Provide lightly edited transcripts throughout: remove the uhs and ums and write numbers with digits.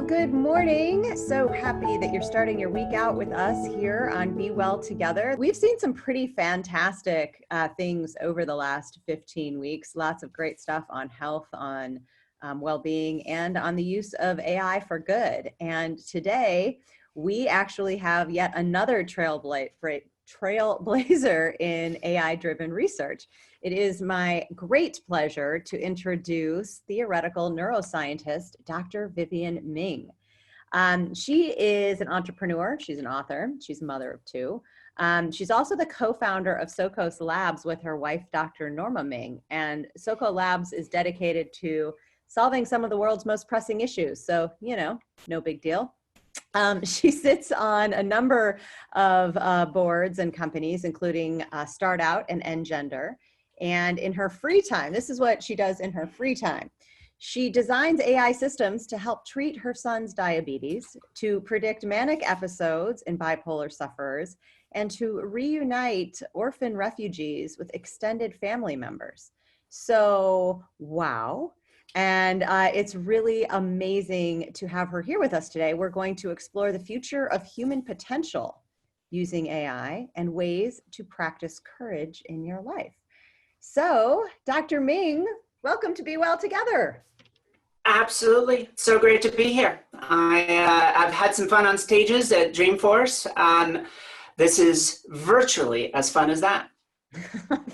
Good morning. So happy that you're starting your week out with us here on Be Well Together. We've seen some pretty fantastic things over the last 15 weeks. Lots of great stuff on health, on well-being, and on the use of AI for good. And today, we actually have yet another trailblazer in AI-driven research. It is my great pleasure to introduce theoretical neuroscientist, Dr. Vivienne Ming. She is an entrepreneur, she's an author, she's a mother of two. She's also the co-founder of Sokos Labs with her wife, Dr. Norma Ming. And Soko Labs is dedicated to solving some of the world's most pressing issues. So, no big deal. She sits on a number of boards and companies, including Start Out and Engender. And in her free time, this is what she does in her free time. She designs AI systems to help treat her son's diabetes, to predict manic episodes in bipolar sufferers, and to reunite orphan refugees with extended family members. So, wow. And it's really amazing to have her here with us today. We're going to explore the future of human potential using AI and ways to practice courage in your life. So, Dr. Ming, welcome to Be Well Together. Absolutely. So great to be here. I've had some fun on stages at Dreamforce. This is virtually as fun as that.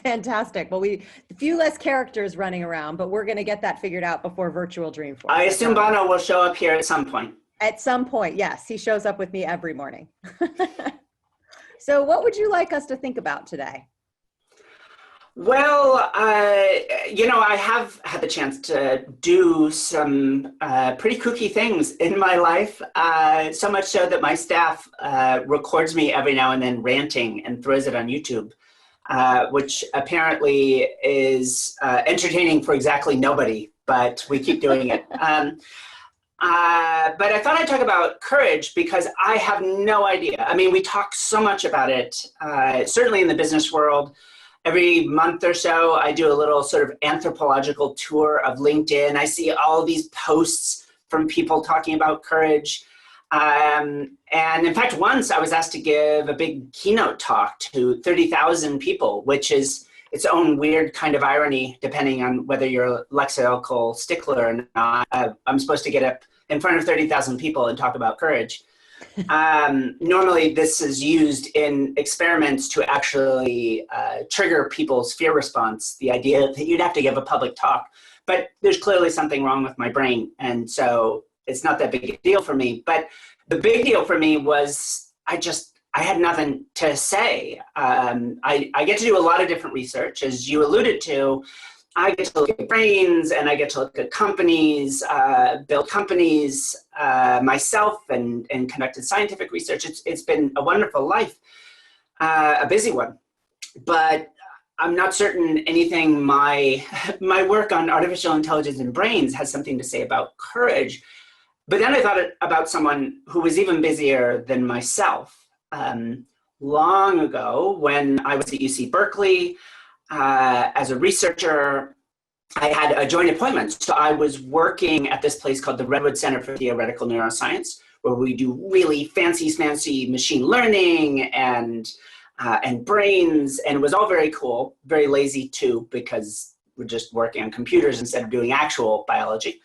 Fantastic. Well, a few less characters running around, but we're going to get that figured out before virtual Dreamforce. I assume Bono will show up here at some point. At some point, yes. He shows up with me every morning. So what would you like us to think about today? Well, I have had the chance to do some pretty kooky things in my life, so much so that my staff records me every now and then ranting and throws it on YouTube, which apparently is entertaining for exactly nobody, but we keep doing it. But I thought I'd talk about courage because I have no idea. I mean, we talk so much about it, certainly in the business world. Every month or so, I do a little sort of anthropological tour of LinkedIn. I see all these posts from people talking about courage. And in fact, once I was asked to give a big keynote talk to 30,000 people, which is its own weird kind of irony, depending on whether you're a lexical stickler or not. I'm supposed to get up in front of 30,000 people and talk about courage. Normally this is used in experiments to actually trigger people's fear response, the idea that you'd have to give a public talk, but there's clearly something wrong with my brain, and so it's not that big a deal for me. But the big deal for me was I had nothing to say. I get to do a lot of different research, as you alluded to. I get to look at brains, and I get to look at companies, build companies myself, and conducted scientific research. It's been a wonderful life, a busy one. But I'm not certain anything my work on artificial intelligence and brains has something to say about courage. But then I thought about someone who was even busier than myself. Long ago, when I was at UC Berkeley, as a researcher, I had a joint appointment. So I was working at this place called the Redwood Center for Theoretical Neuroscience, where we do really fancy machine learning and brains, and it was all very cool, very lazy too, because we're just working on computers instead of doing actual biology.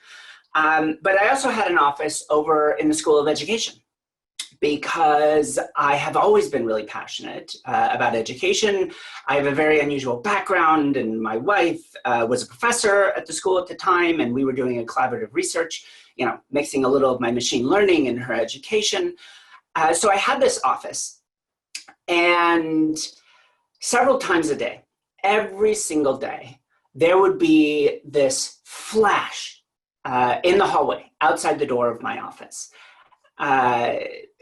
But I also had an office over in the School of Education, because I have always been really passionate about education. I have a very unusual background, and my wife was a professor at the school at the time, and we were doing a collaborative research, mixing a little of my machine learning and her education. So I had this office, and several times a day, every single day, there would be this flash in the hallway outside the door of my office.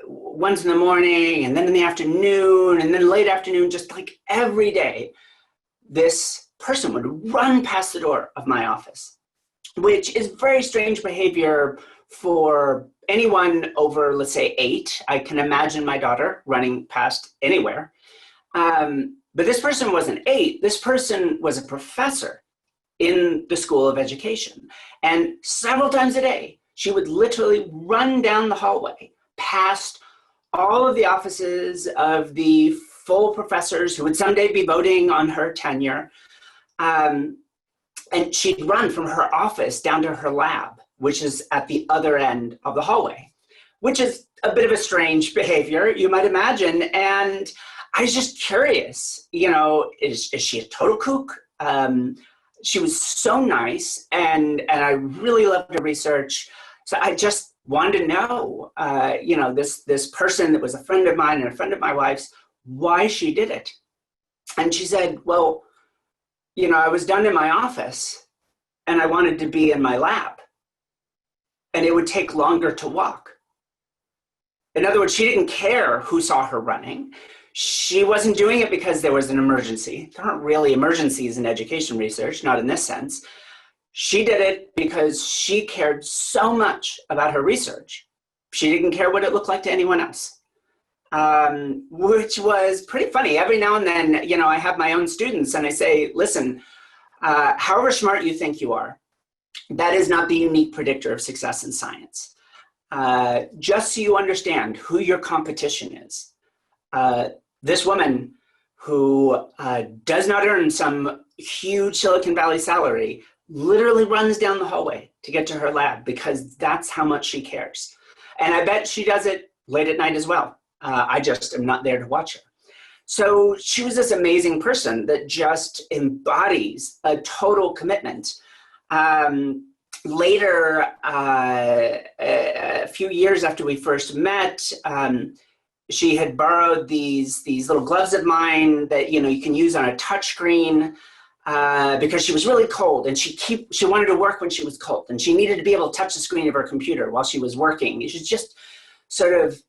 Once in the morning, and then in the afternoon, and then late afternoon, just like every day, this person would run past the door of my office, which is very strange behavior for anyone over, let's say, 8. I can imagine my daughter running past anywhere. But this person wasn't 8. This person was a professor in the School of Education. And several times a day, she would literally run down the hallway past all of the offices of the full professors who would someday be voting on her tenure. And she'd run from her office down to her lab, which is at the other end of the hallway, which is a bit of a strange behavior, you might imagine. And I was just curious, is she a total kook? She was so nice, and I really loved her research. So I just wanted to know, this person that was a friend of mine and a friend of my wife's, why she did it. And she said, well, I was done in my office and I wanted to be in my lab, and it would take longer to walk. In other words, she didn't care who saw her running. She wasn't doing it because there was an emergency. There aren't really emergencies in education research, not in this sense. She did it because she cared so much about her research. She didn't care what it looked like to anyone else, which was pretty funny. Every now and then, I have my own students and I say, listen, however smart you think you are, that is not the unique predictor of success in science. Just so you understand who your competition is. This woman who does not earn some huge Silicon Valley salary literally runs down the hallway to get to her lab because that's how much she cares. And I bet she does it late at night as well. I just am not there to watch her. So she was this amazing person that just embodies a total commitment. Later, a few years after we first met, she had borrowed these little gloves of mine that you can use on a touchscreen because she was really cold, and she wanted to work when she was cold, and she needed to be able to touch the screen of her computer while she was working. She was just sort of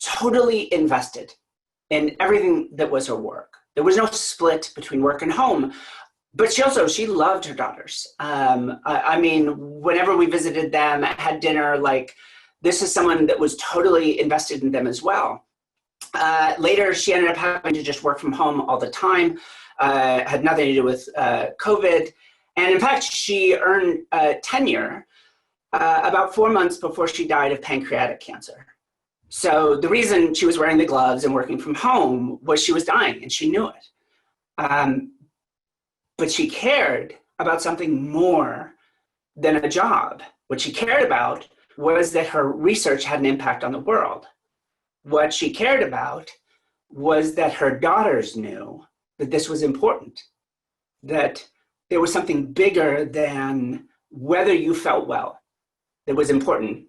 totally invested in everything that was her work. There was no split between work and home. But she loved her daughters. Whenever we visited them, had dinner, this is someone that was totally invested in them as well. Later, she ended up having to just work from home all the time, had nothing to do with COVID. And in fact, she earned tenure about 4 months before she died of pancreatic cancer. So the reason she was wearing the gloves and working from home was she was dying, and she knew it. But she cared about something more than a job. What she cared about was that her research had an impact on the world. What she cared about was that her daughters knew that this was important, that there was something bigger than whether you felt well that was important.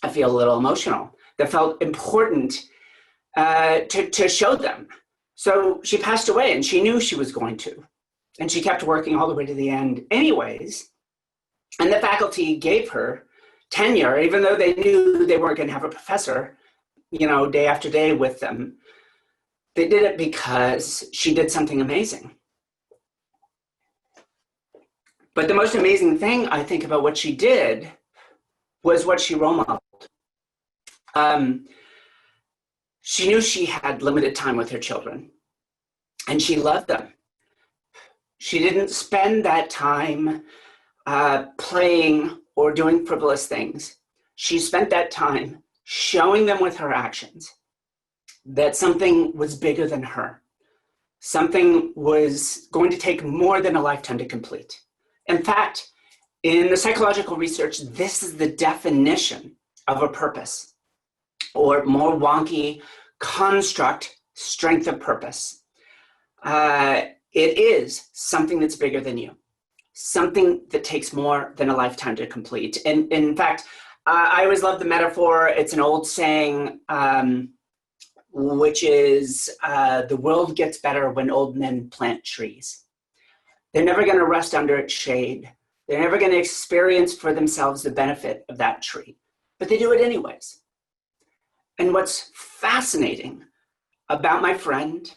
I feel a little emotional. That felt important to show them. So she passed away, and she knew she was going to. And she kept working all the way to the end anyways. And the faculty gave her tenure, even though they knew they weren't going to have a professor, day after day with them. They did it because she did something amazing. But the most amazing thing I think about what she did was what she role modeled. She knew she had limited time with her children, and she loved them. She didn't spend that time playing or doing frivolous things. She spent that time showing them with her actions that something was bigger than her. Something was going to take more than a lifetime to complete. In fact, in the psychological research, this is the definition of a purpose, or more wonky construct, strength of purpose. It is something that's bigger than you, something that takes more than a lifetime to complete. And in fact, I always love the metaphor. It's an old saying, which is the world gets better when old men plant trees. They're never going to rest under its shade. They're never going to experience for themselves the benefit of that tree, but they do it anyways. And what's fascinating about my friend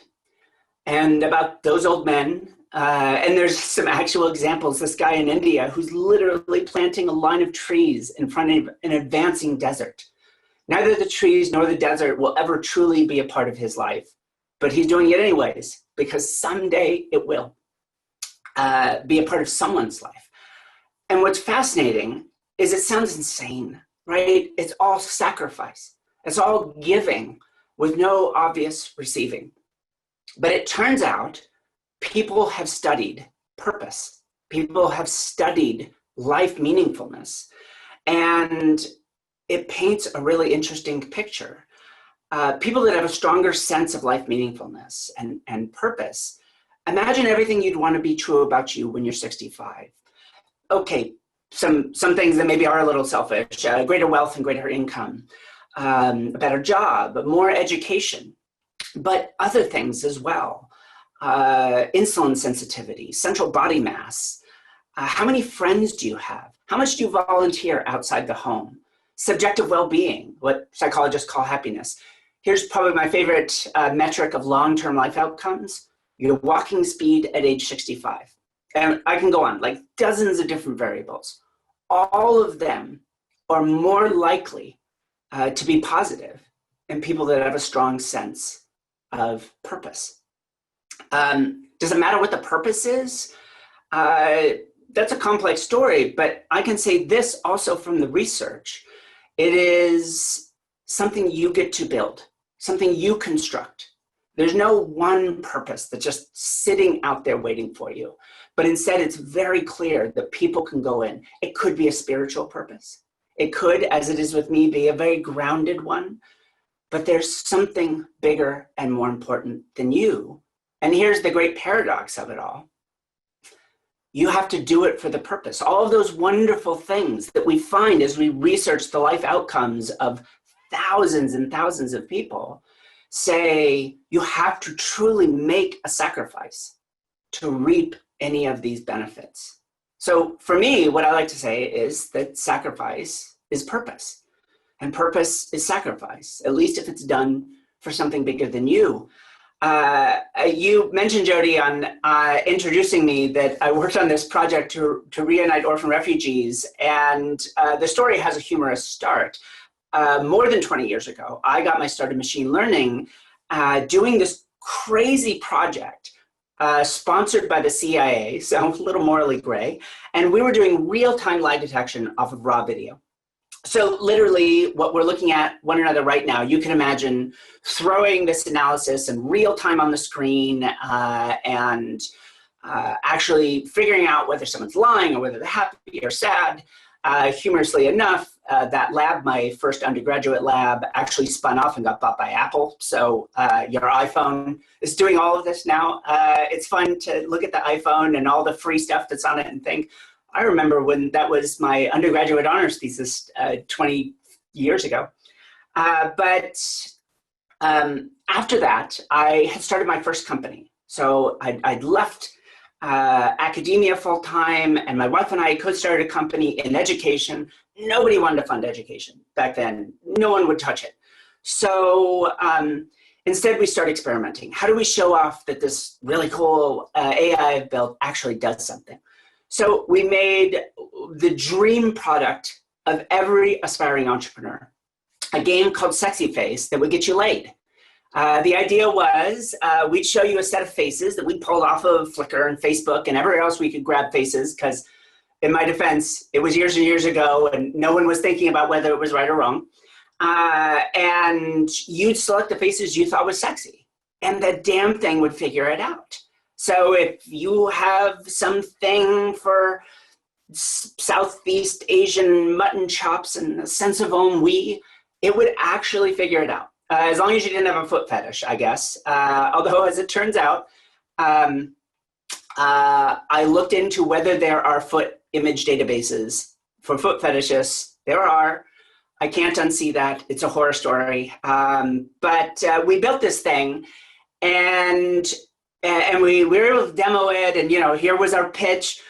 and about those old men, and there's some actual examples, this guy in India who's literally planting a line of trees in front of an advancing desert. Neither the trees nor the desert will ever truly be a part of his life, but he's doing it anyways, because someday it will be a part of someone's life. And what's fascinating is it sounds insane, right? It's all sacrifice. It's all giving with no obvious receiving. But it turns out people have studied purpose. People have studied life meaningfulness. And it paints a really interesting picture. People that have a stronger sense of life meaningfulness and purpose, imagine everything you'd want to be true about you when you're 65. Okay, some things that maybe are a little selfish, greater wealth and greater income, a better job, more education, but other things as well. Insulin sensitivity, central body mass. How many friends do you have? How much do you volunteer outside the home? Subjective well-being, what psychologists call happiness. Here's probably my favorite metric of long-term life outcomes, your walking speed at age 65. And I can go on, like dozens of different variables. All of them are more likely to be positive in people that have a strong sense of purpose. Does it matter what the purpose is? That's a complex story, but I can say this also from the research. It is something you get to build, something you construct. There's no one purpose that's just sitting out there waiting for you, but instead it's very clear that people can go in. It could be a spiritual purpose. It could, as it is with me, be a very grounded one, but there's something bigger and more important than you. And here's the great paradox of it all. You have to do it for the purpose. All of those wonderful things that we find as we research the life outcomes of thousands and thousands of people say you have to truly make a sacrifice to reap any of these benefits. So for me, what I like to say is that sacrifice is purpose, and purpose is sacrifice, at least if it's done for something bigger than you. You mentioned, Jody, on introducing me that I worked on this project to reunite orphan refugees, and the story has a humorous start. More than 20 years ago, I got my start in machine learning doing this crazy project sponsored by the CIA, so a little morally gray, and we were doing real-time lie detection off of raw video. So literally what we're looking at one another right now, you can imagine throwing this analysis in real time on the screen and actually figuring out whether someone's lying or whether they're happy or sad. Humorously enough, that lab, my first undergraduate lab, actually spun off and got bought by Apple. So your iPhone is doing all of this now. It's fun to look at the iPhone and all the free stuff that's on it and think, I remember when that was my undergraduate honors thesis 20 years ago. But after that, I had started my first company. So I'd left academia full-time, and my wife and I co-started a company in education. Nobody wanted to fund education back then. No one would touch it. So instead, we started experimenting. How do we show off that this really cool AI I've built actually does something? So we made the dream product of every aspiring entrepreneur, a game called Sexy Face that would get you laid. The idea was we'd show you a set of faces that we pulled off of Flickr and Facebook and everywhere else we could grab faces, because in my defense, it was years and years ago and no one was thinking about whether it was right or wrong. And you'd select the faces you thought was sexy, and the damn thing would figure it out. So if you have something for Southeast Asian mutton chops and a sense of ennui, it would actually figure it out. As long as you didn't have a foot fetish, I guess. Although, as it turns out, I looked into whether there are foot image databases for foot fetishists. There are. I can't unsee that. It's a horror story. But we built this thing, and we were able to demo it, and here was our pitch.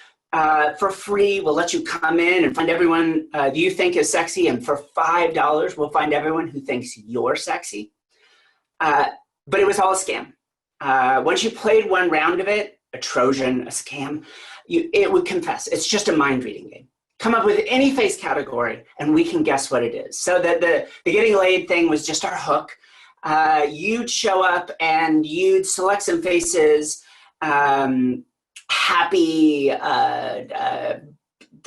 For free, we'll let you come in and find everyone you think is sexy, and for $5, we'll find everyone who thinks you're sexy. But it was all a scam. Once you played one round of it, a Trojan, a scam, it would confess. It's just a mind-reading game. Come up with any face category, and we can guess what it is. So that the getting laid thing was just our hook. You'd show up and you'd select some faces, happy,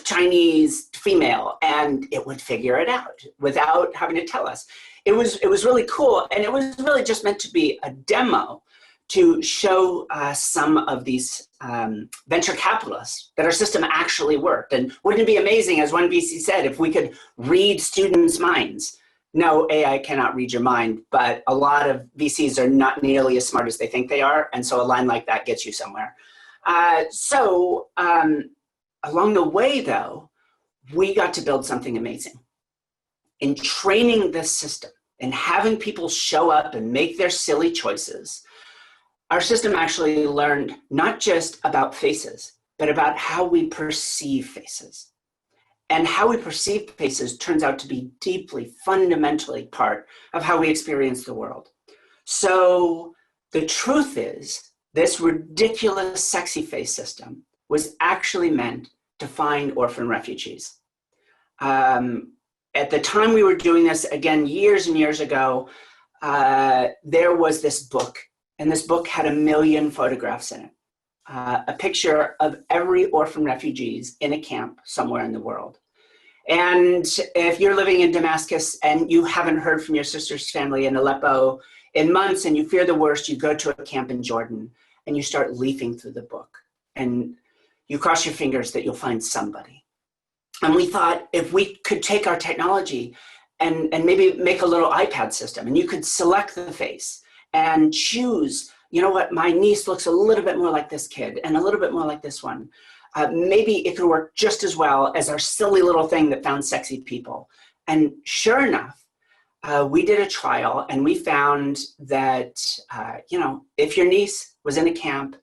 Chinese female, and it would figure it out without having to tell us. It was really cool, and it was really just meant to be a demo to show some of these venture capitalists that our system actually worked. And wouldn't it be amazing, as one VC said, if we could read students' minds? No, AI cannot read your mind, but a lot of VCs are not nearly as smart as they think they are, and so a line like that gets you somewhere. Along the way, though, we got to build something amazing. In training this system and having people show up and make their silly choices, our system actually learned not just about faces, but about how we perceive faces. And how we perceive faces turns out to be deeply, fundamentally part of how we experience the world. So the truth is, this ridiculous sexy face system was actually meant to find orphan refugees. At the time we were doing this, again, years and years ago, there was this book, and this book had 1 million photographs in it. A picture of every orphan refugees in a camp somewhere in the world. And if you're living in Damascus and you haven't heard from your sister's family in Aleppo in months and you fear the worst, you go to a camp in Jordan and you start leafing through the book. And you cross your fingers that you'll find somebody. And we thought if we could take our technology and maybe make a little iPad system, and you could select the face and choose, you know what, my niece looks a little bit more like this kid and a little bit more like this one. Maybe it could work just as well as our silly little thing that found sexy people. And sure enough, we did a trial and we found that, if your niece was in a camp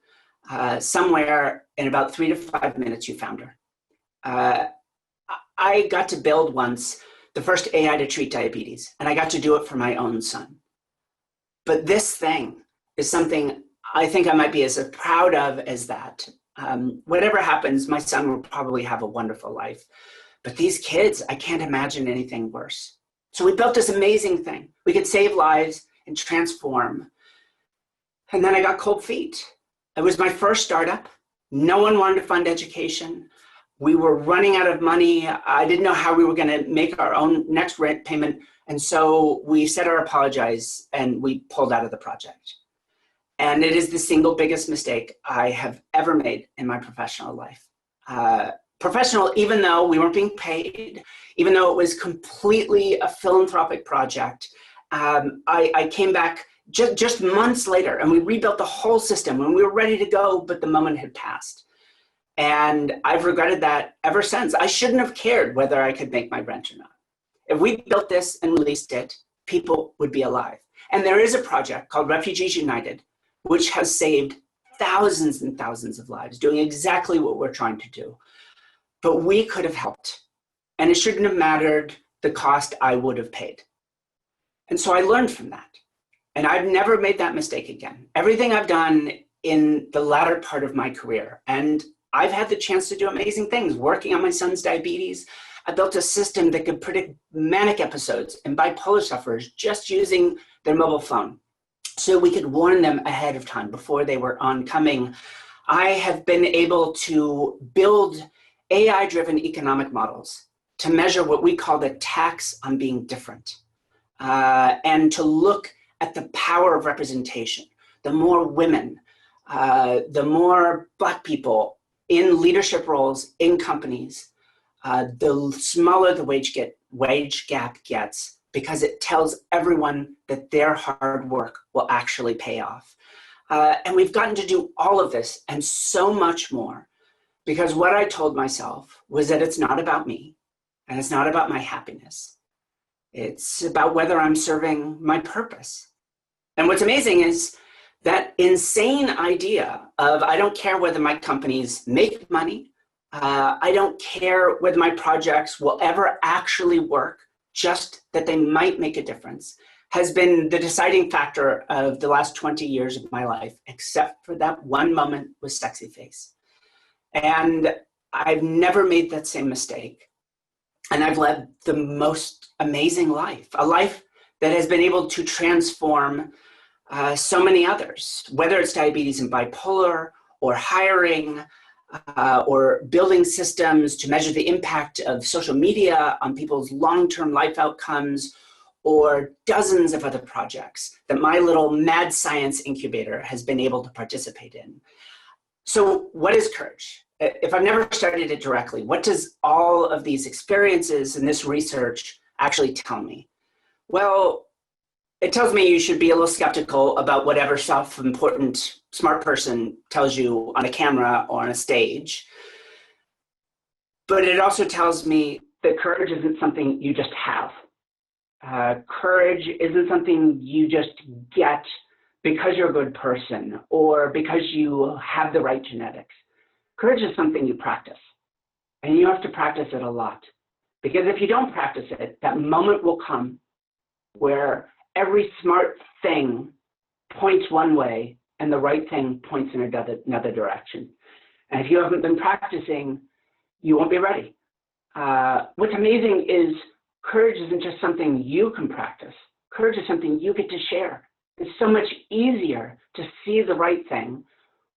somewhere, in about 3 to 5 minutes, you found her. I got to build once the first AI to treat diabetes, and I got to do it for my own son. But this thing is something I think I might be as proud of as that. Whatever happens, my son will probably have a wonderful life. But these kids, I can't imagine anything worse. So we built this amazing thing. We could save lives and transform. And then I got cold feet. It was my first startup. No one wanted to fund education. We were running out of money. I didn't know how we were going to make our own next rent payment. And so we said our apologies and we pulled out of the project. And it is the single biggest mistake I have ever made in my professional life. Professional, even though we weren't being paid, even though it was completely a philanthropic project, I came back just months later and we rebuilt the whole system and we were ready to go, but the moment had passed. And I've regretted that ever since. I shouldn't have cared whether I could make my rent or not. If we built this and released it, people would be alive. And there is a project called Refugees United, which has saved thousands and thousands of lives, doing exactly what we're trying to do. But we could have helped. And it shouldn't have mattered the cost I would have paid. And so I learned from that. And I've never made that mistake again. Everything I've done in the latter part of my career, and I've had the chance to do amazing things, working on my son's diabetes. I built a system that could predict manic episodes and bipolar sufferers just using their mobile phone, so we could warn them ahead of time before they were oncoming. I have been able to build AI-driven economic models to measure what we call the tax on being different, and to look at the power of representation. The more women, the more Black people in leadership roles in companies, the smaller the wage gap gets, because it tells everyone that their hard work will actually pay off. And we've gotten to do all of this and so much more, because what I told myself was that it's not about me and it's not about my happiness. It's about whether I'm serving my purpose. And what's amazing is that insane idea of I don't care whether my companies make money, I don't care whether my projects will ever actually work, just that they might make a difference, has been the deciding factor of the last 20 years of my life, except for that one moment with Sexy Face. And I've never made that same mistake. And I've led the most amazing life, a life that has been able to transform so many others, whether it's diabetes and bipolar or hiring, or building systems to measure the impact of social media on people's long-term life outcomes, or dozens of other projects that my little mad science incubator has been able to participate in. So what is courage? If I've never studied it directly, what does all of these experiences and this research actually tell me? Well, it tells me you should be a little skeptical about whatever self-important smart person tells you on a camera or on a stage. But it also tells me that courage isn't something you just have. Courage isn't something you just get because you're a good person or because you have the right genetics. Courage is something you practice, and you have to practice it a lot. Because if you don't practice it, that moment will come where every smart thing points one way and the right thing points in another direction. And if you haven't been practicing, you won't be ready. What's amazing is courage isn't just something you can practice. Courage is something you get to share. It's so much easier to see the right thing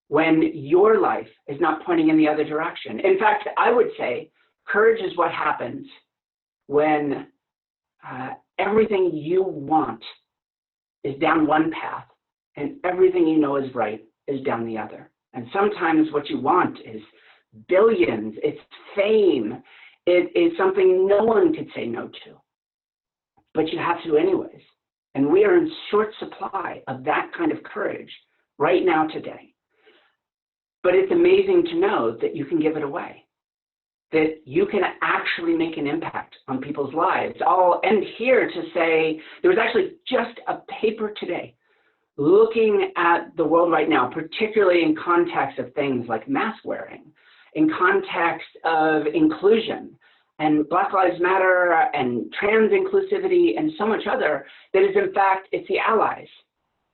when your life is not pointing in the other direction. In fact, I would say courage is what happens when everything you want is down one path and everything you know is right is down the other. And sometimes what you want is billions, it's fame, it is something no one could say no to, but you have to anyways. And we are in short supply of that kind of courage right now today. But it's amazing to know that you can give it away, that you can actually make an impact on people's lives. I'll end here to say there was actually just a paper today looking at the world right now, particularly in context of things like mask wearing, in context of inclusion and Black Lives Matter and trans inclusivity and so much other, that is in fact, it's the allies.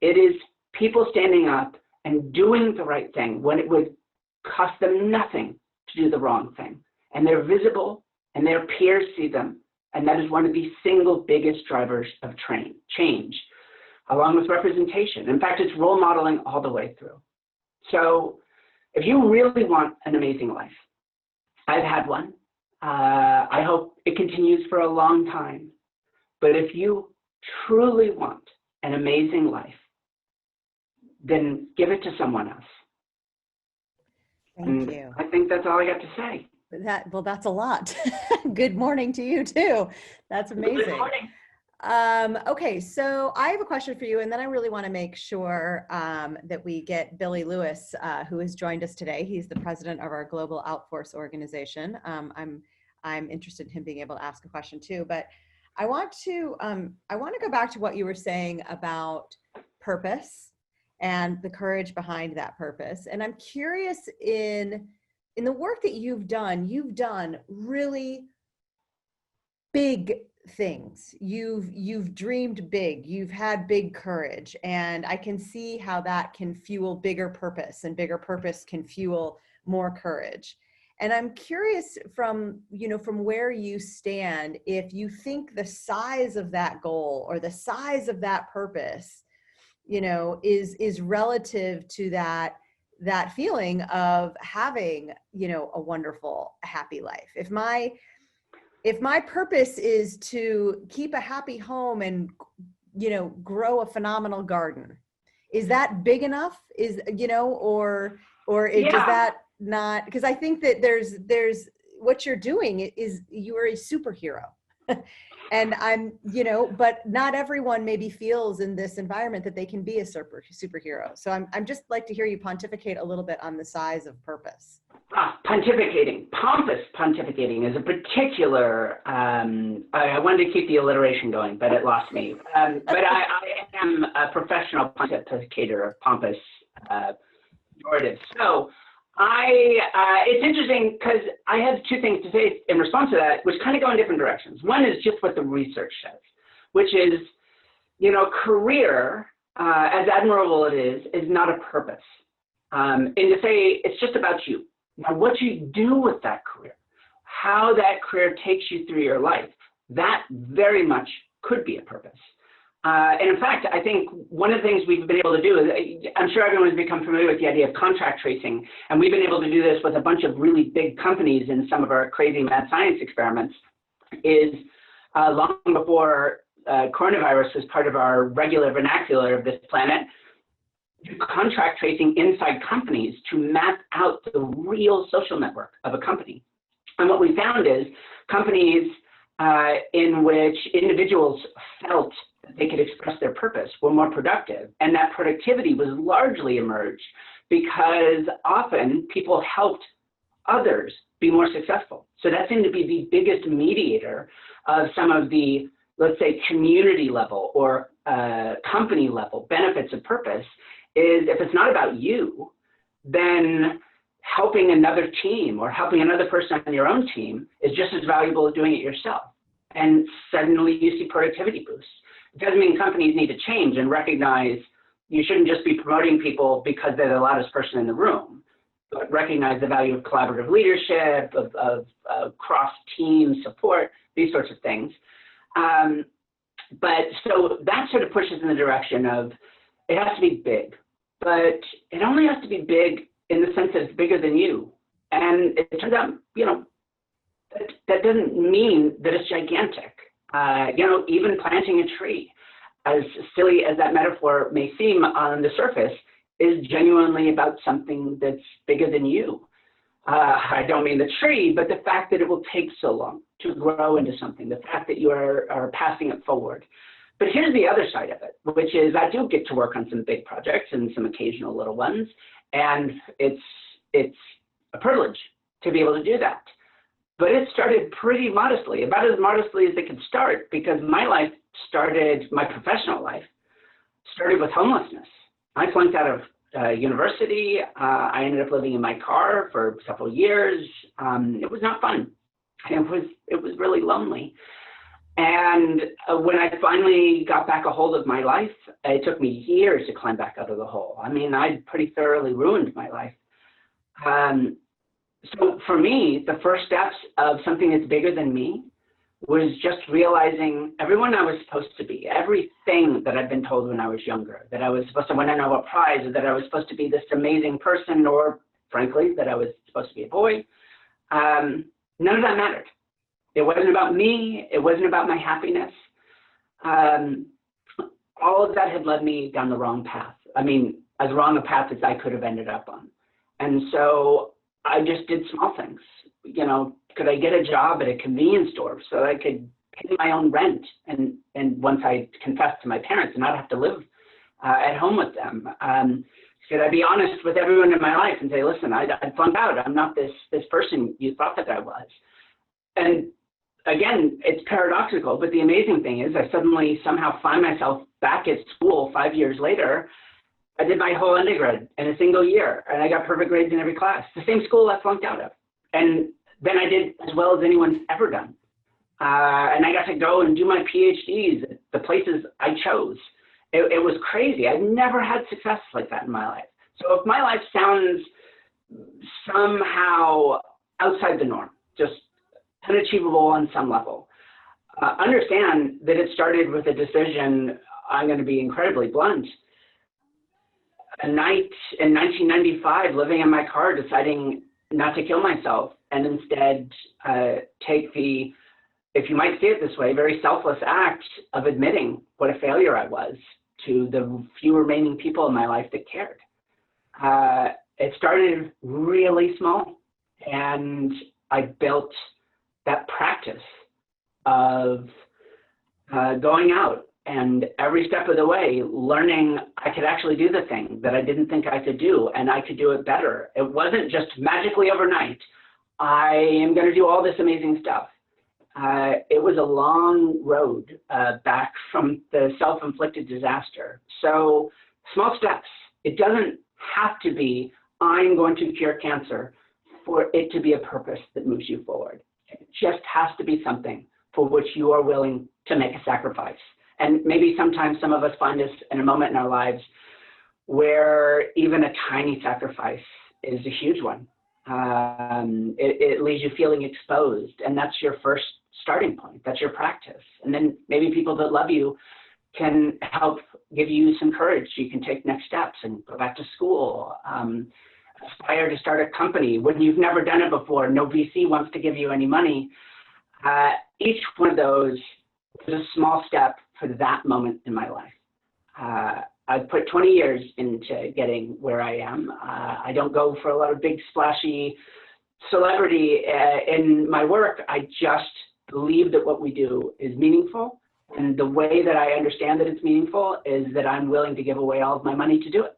It is people standing up and doing the right thing when it would cost them nothing to do the wrong thing. And they're visible and their peers see them. And that is one of the single biggest drivers of change, along with representation. In fact, it's role modeling all the way through. So if you really want an amazing life, I've had one. I hope it continues for a long time. But if you truly want an amazing life, then give it to someone else. Thank you. I think that's all I got to say. Well, that's a lot. Good morning to you too. That's amazing. Good morning. Okay, so I have a question for you, and then I really want to make sure that we get Billy Lewis, who has joined us today. He's the president of our Global Outforce organization. I'm interested in him being able to ask a question too, but I want to go back to what you were saying about purpose and the courage behind that purpose. And I'm curious, in the work that you've done really big things. You've dreamed big, you've had big courage, and I can see how that can fuel bigger purpose, and bigger purpose can fuel more courage. And I'm curious from where you stand, if you think the size of that goal or the size of that purpose, is relative to that feeling of having, a wonderful, happy life. If my purpose is to keep a happy home and, grow a phenomenal garden, is that big enough? Or does that not, because I think that there's what you're doing is you are a superhero. And but not everyone maybe feels in this environment that they can be a superhero. So I'm just like to hear you pontificate a little bit on the size of purpose. Pompous pontificating is a particular, I wanted to keep the alliteration going, but it lost me. But I am a professional pontificator of pompous narratives. So it's interesting because I have two things to say in response to that, which kind of go in different directions. One is just what the research says, which is, career, as admirable it is not a purpose. And to say it's just about you. Now, what you do with that career, how that career takes you through your life, that very much could be a purpose. And in fact, I think one of the things we've been able to do is, I'm sure everyone has become familiar with the idea of contract tracing, and we've been able to do this with a bunch of really big companies in some of our crazy mad science experiments, is long before coronavirus was part of our regular vernacular of this planet, do contract tracing inside companies to map out the real social network of a company. And what we found is companies in which individuals felt that they could express their purpose were more productive. And that productivity was largely emerged because often people helped others be more successful. So that seemed to be the biggest mediator of some of the, let's say, community level or company level benefits of purpose, is if it's not about you, then helping another team or helping another person on your own team is just as valuable as doing it yourself. And suddenly you see productivity boosts. It doesn't mean companies need to change and recognize you shouldn't just be promoting people because they're the loudest person in the room, but recognize the value of collaborative leadership, of cross-team support, these sorts of things. But so that sort of pushes in the direction of it has to be big, but it only has to be big in the sense that it's bigger than you. And it turns out, you know, that doesn't mean that it's gigantic. You know, even planting a tree, as silly as that metaphor may seem on the surface, is genuinely about something that's bigger than you. I don't mean the tree, but the fact that it will take so long to grow into something, the fact that you are passing it forward. But here's the other side of it, which is I do get to work on some big projects and some occasional little ones, and it's a privilege to be able to do that. But it started pretty modestly, about as modestly as it could start, because my life started, my professional life started with homelessness. I flunked out of university. I ended up living in my car for several years. It was not fun. It was really lonely. And when I finally got back a hold of my life, it took me years to climb back out of the hole. I mean, I'd pretty thoroughly ruined my life. So for me, the first steps of something that's bigger than me was just realizing everyone I was supposed to be, everything that I'd been told when I was younger, that I was supposed to win a Nobel Prize, or that I was supposed to be this amazing person, or frankly, that I was supposed to be a boy. None of that mattered. It wasn't about me. It wasn't about my happiness. All of that had led me down the wrong path. I mean, as wrong a path as I could have ended up on. And so I just did small things. You know, could I get a job at a convenience store so I could pay my own rent? And once I confessed to my parents and not have to live at home with them. Could I be honest with everyone in my life and say, listen, I flunked out. I'm not this person you thought that I was. And again, it's paradoxical, but the amazing thing is I suddenly somehow find myself back at school 5 years later. I did my whole undergrad in a single year, and I got perfect grades in every class, the same school I flunked out of. And then I did as well as anyone's ever done. And I got to go and do my PhDs at the places I chose. It was crazy. I've never had success like that in my life. So if my life sounds somehow outside the norm, just unachievable on some level, understand that it started with a decision. I'm going to be incredibly blunt. A night in 1995, living in my car, deciding not to kill myself and instead take the, if you might see it this way, very selfless act of admitting what a failure I was to the few remaining people in my life that cared. It started really small, and I built that practice of going out and every step of the way learning I could actually do the thing that I didn't think I could do, and I could do it better. It wasn't just magically overnight, I am going to do all this amazing stuff. It was a long road back from the self-inflicted disaster. So small steps. It doesn't have to be, I'm going to cure cancer, for it to be a purpose that moves you forward. It just has to be something for which you are willing to make a sacrifice. And maybe sometimes some of us find us in a moment in our lives where even a tiny sacrifice is a huge one. It leaves you feeling exposed, and that's your first starting point. That's your practice. And then maybe people that love you can help give you some courage so you can take next steps and go back to school. Aspire to start a company when you've never done it before. No VC wants to give you any money. Each one of those is a small step for that moment in my life. I've put 20 years into getting where I am. I don't go for a lot of big splashy celebrity in my work. I just believe that what we do is meaningful. And the way that I understand that it's meaningful is that I'm willing to give away all of my money to do it.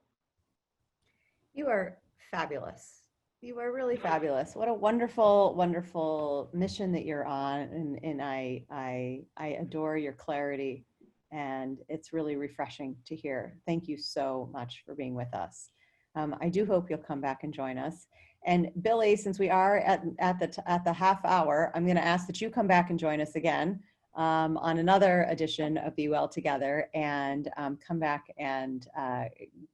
You are fabulous. You are really fabulous. What a wonderful, wonderful mission that you're on. And I adore your clarity. And it's really refreshing to hear. Thank you so much for being with us. I do hope you'll come back and join us. And Billy, since we are at the half hour, I'm going to ask that you come back and join us again on another edition of Be Well Together, and come back and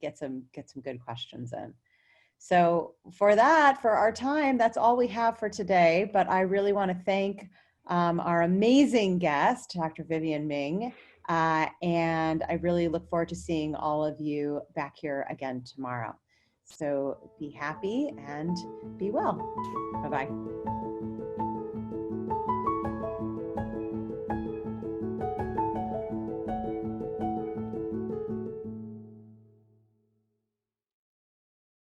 get some good questions in. So for our time, that's all we have for today. But I really want to thank our amazing guest, Dr. Vivienne Ming. And I really look forward to seeing all of you back here again tomorrow. So be happy and be well. Bye-bye.